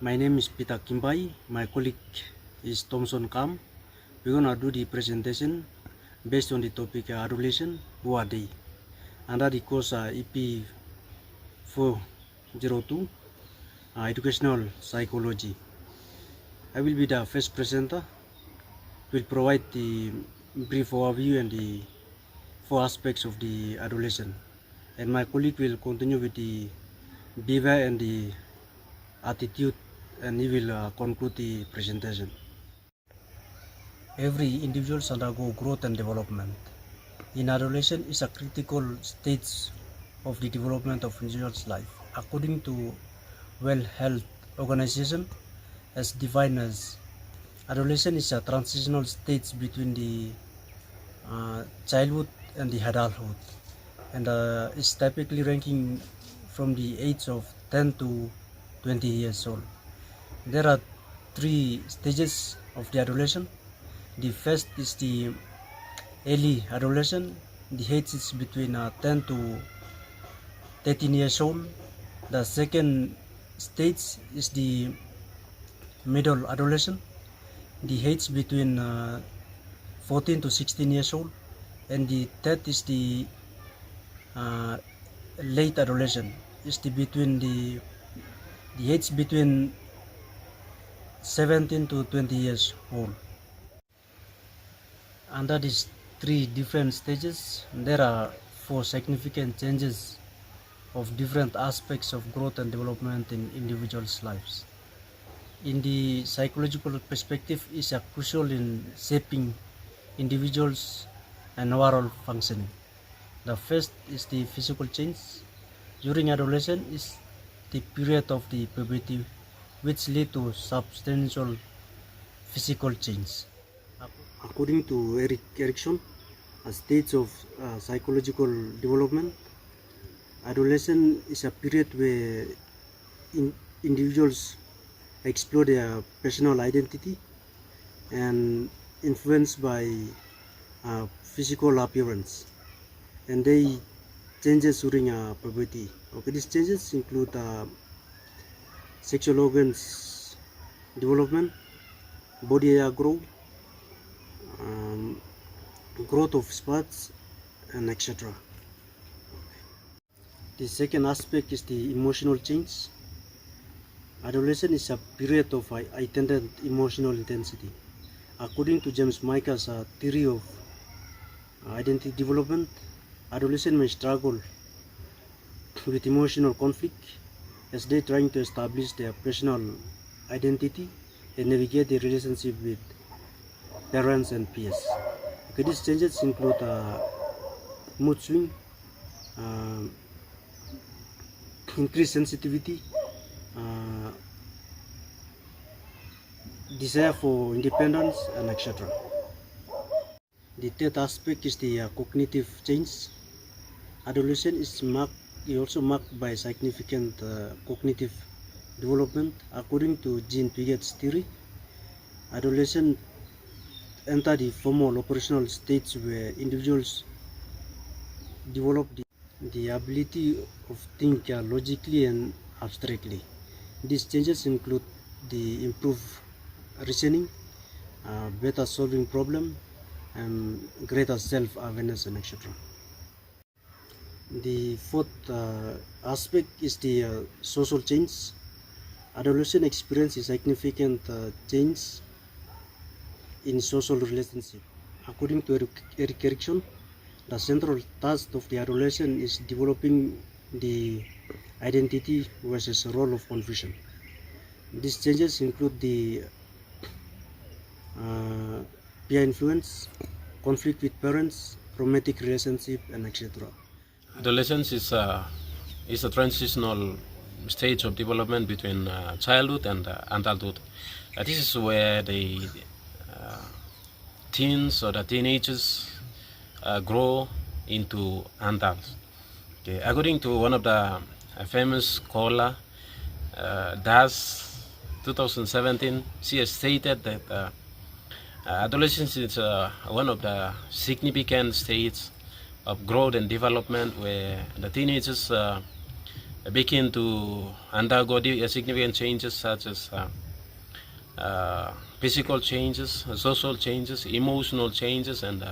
My name is Peter Kimbai. My colleague is Thomson Kam. We're gonna do the presentation based on the topic adolescent. Who are they? Under the course EP 402 Educational Psychology. I will be the first presenter. Will provide the brief overview and the four aspects of the adolescent. And my colleague will continue with the behavior and the attitude, and he will conclude the presentation. Every individual undergo growth and development. In adolescence is a critical stage of the development of individual's life. According to World Health Organization, as defined as adolescence is a transitional stage between the childhood and the adulthood, and is typically ranking from the age of 10 to 20 years old. There are three stages of the adolescent. The first is the early adolescent. The age is between 10 to 13 years old. The second stage is the middle adolescent. The age between 14 to 16 years old. And the third is the late adolescent. Is the age between 17 to 20 years old. Under these three different stages, there are four significant changes of different aspects of growth and development in individuals' lives. In the psychological perspective, is crucial in shaping individuals and overall functioning. The first is the physical change. During adolescence is the period of the puberty, which lead to substantial physical change. According to Erik Erikson, a stage of psychological development, adolescence is a period where individuals explore their personal identity and influenced by physical appearance, and they changes during puberty. Okay, these changes include sexual organs development, body hair growth, growth of spots, and etc. The second aspect is the emotional change. Adolescence is a period of heightened emotional intensity. According to James Micah's theory of identity development, adolescents may struggle with emotional conflict as they trying to establish their personal identity and navigate the relationship with parents and peers. Okay, these changes include mood swing, increased sensitivity, desire for independence, and etc. The third aspect is the cognitive change. Adolescence is also marked by significant cognitive development. According to Jean Piaget's theory, adolescents enter the formal operational stage where individuals develop the ability of think logically and abstractly. These changes include the improved reasoning, better solving problem, and greater self-awareness, and etc. The fourth aspect is the social change. Adolescent experience is significant change in social relationship. According to Erik Erikson, the central task of the adolescent is developing the identity versus role of confusion. These changes include the peer influence, conflict with parents, romantic relationship, and etc. Adolescence is a transitional stage of development between childhood and adulthood. This is where the teens or the teenagers grow into adults. Okay. According to one of the famous scholar, Das 2017, she has stated that adolescence is one of the significant stages of growth and development where the teenagers begin to undergo significant changes such as physical changes, social changes, emotional changes, and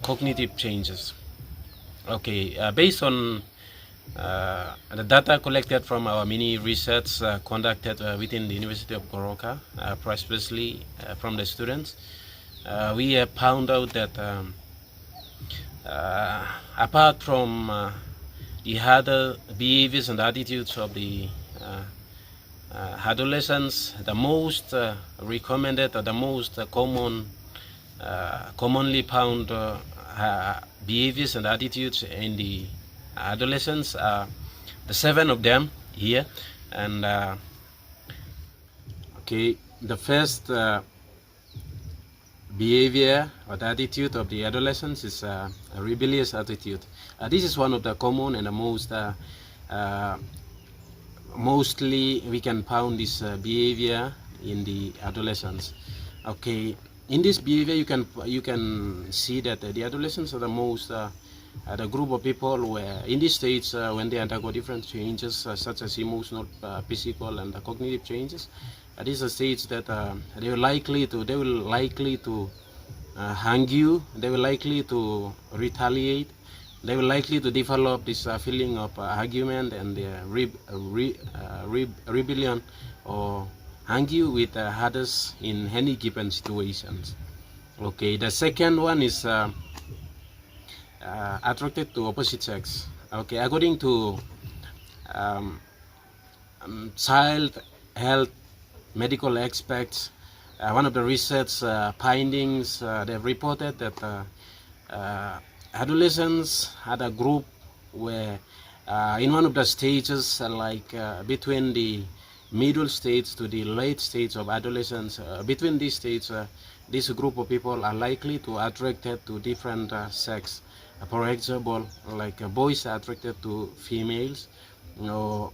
cognitive changes. Okay, based on the data collected from our mini research conducted within the University of Goroka, precisely from the students, we have found out that apart from the other behaviors and attitudes of the adolescents, the most recommended or the most commonly found behaviors and attitudes in the adolescents are the 7 of them here. And okay, the first behavior or the attitude of the adolescents is a rebellious attitude. This is one of the common and the most mostly we can found this behavior in the adolescents. Okay, in this behavior you can see that the adolescents are the most the group of people where in this stage when they undergo different changes such as emotional, physical, and cognitive changes. This is a stage that they will likely to hang you. They will likely to retaliate. They will likely to develop this feeling of argument and rebellion, or hang you with others in any given situations. Okay, the second one is attracted to opposite sex. Okay, according to child health medical experts, one of the research findings, they've reported that adolescents had a group where in one of the stages, between the middle stage to the late stage of adolescence, between these stages, this group of people are likely to attracted to different sex. For example, like boys are attracted to females, or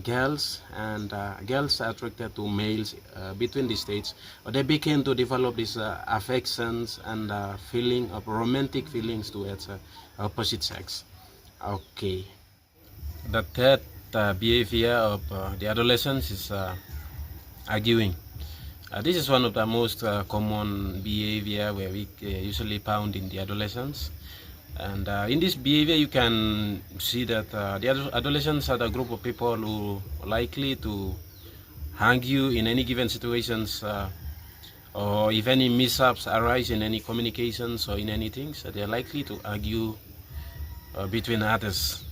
girls, and girls are attracted to males between these stages. They begin to develop these affections and feeling of romantic feelings towards opposite sex. Okay. The third behavior of the adolescents is arguing. This is one of the most common behavior where we usually found in the adolescents. And in this behavior, you can see that the adolescents are the group of people who are likely to hang you in any given situations, or if any mishaps arise in any communications or in anything, so they are likely to argue between others,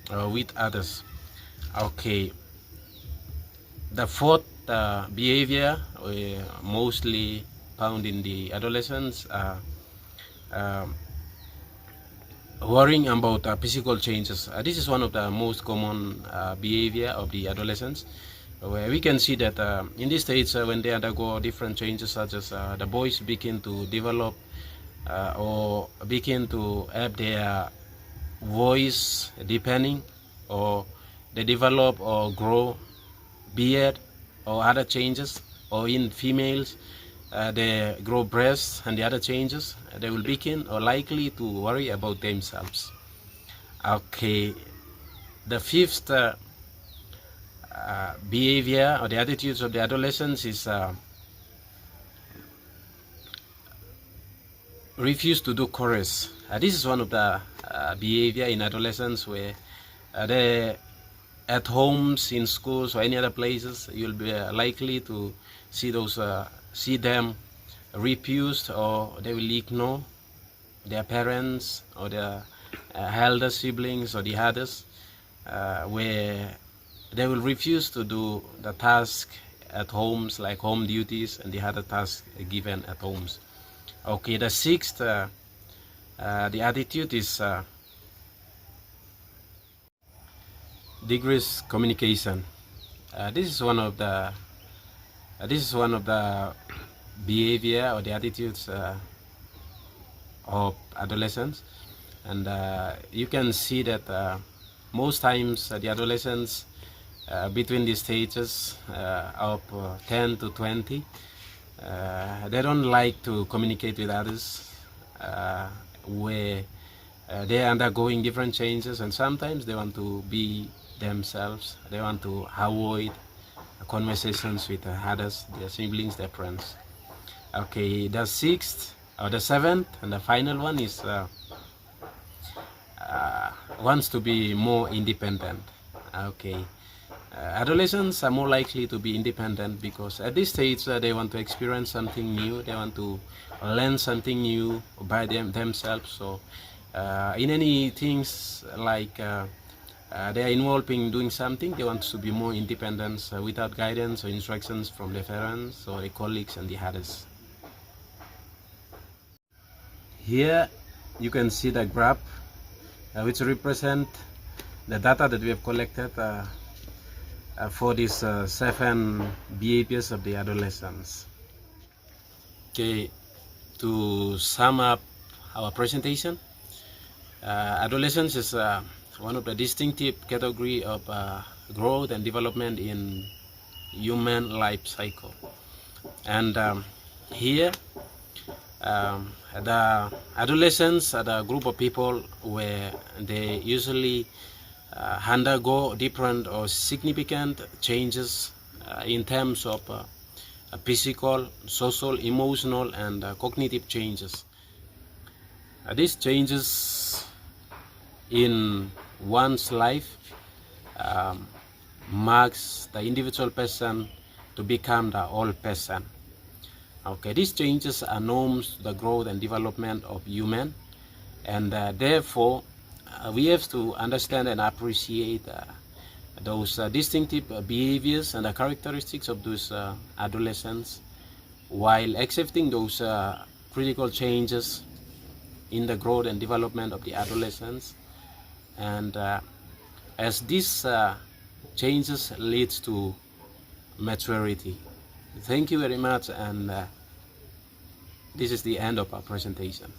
with others. Okay. The fourth behavior mostly found in the adolescents are worrying about physical changes. This is one of the most common behavior of the adolescents, where we can see that in this stage when they undergo different changes, such as the boys begin to develop or begin to have their voice deepening, or they develop or grow beard or other changes, or in females they grow breasts and the other changes, they will begin or likely to worry about themselves. Okay, the fifth behavior or the attitudes of the adolescents is refuse to do chorus. This is one of the behavior in adolescents where they at homes, in schools, or any other places, you'll be likely to see them refused, or they will ignore their parents or their elder siblings or the others, where they will refuse to do the task at homes, like home duties and the other tasks given at homes. Okay, the sixth, the attitude is decreased communication. This is one of the behavior or the attitudes of adolescents, and you can see that most times the adolescents between the stages of 10 to 20, they don't like to communicate with others, where they are undergoing different changes, and sometimes they want to be themselves. They want to avoid conversations with others, their siblings, their friends. Okay, the sixth or the seventh and the final one is wants to be more independent. Okay, adolescents are more likely to be independent because at this stage they want to experience something new, they want to learn something new by themselves. So in any things like they are involved in doing something, they want to be more independent without guidance or instructions from their parents or their colleagues and the others. Here you can see the graph which represent the data that we have collected for these 7 behaviors of the adolescents. Okay, to sum up our presentation, adolescence is one of the distinctive category of growth and development in human life cycle. And here the adolescents are the group of people where they usually undergo different or significant changes in terms of physical, social, emotional, and cognitive changes. These changes in one's life marks the individual person to become the whole person. Okay, these changes are norms to the growth and development of human, and therefore we have to understand and appreciate those distinctive behaviors and the characteristics of those adolescents, while accepting those critical changes in the growth and development of the adolescents. And as these changes leads to maturity. Thank you very much, and this is the end of our presentation.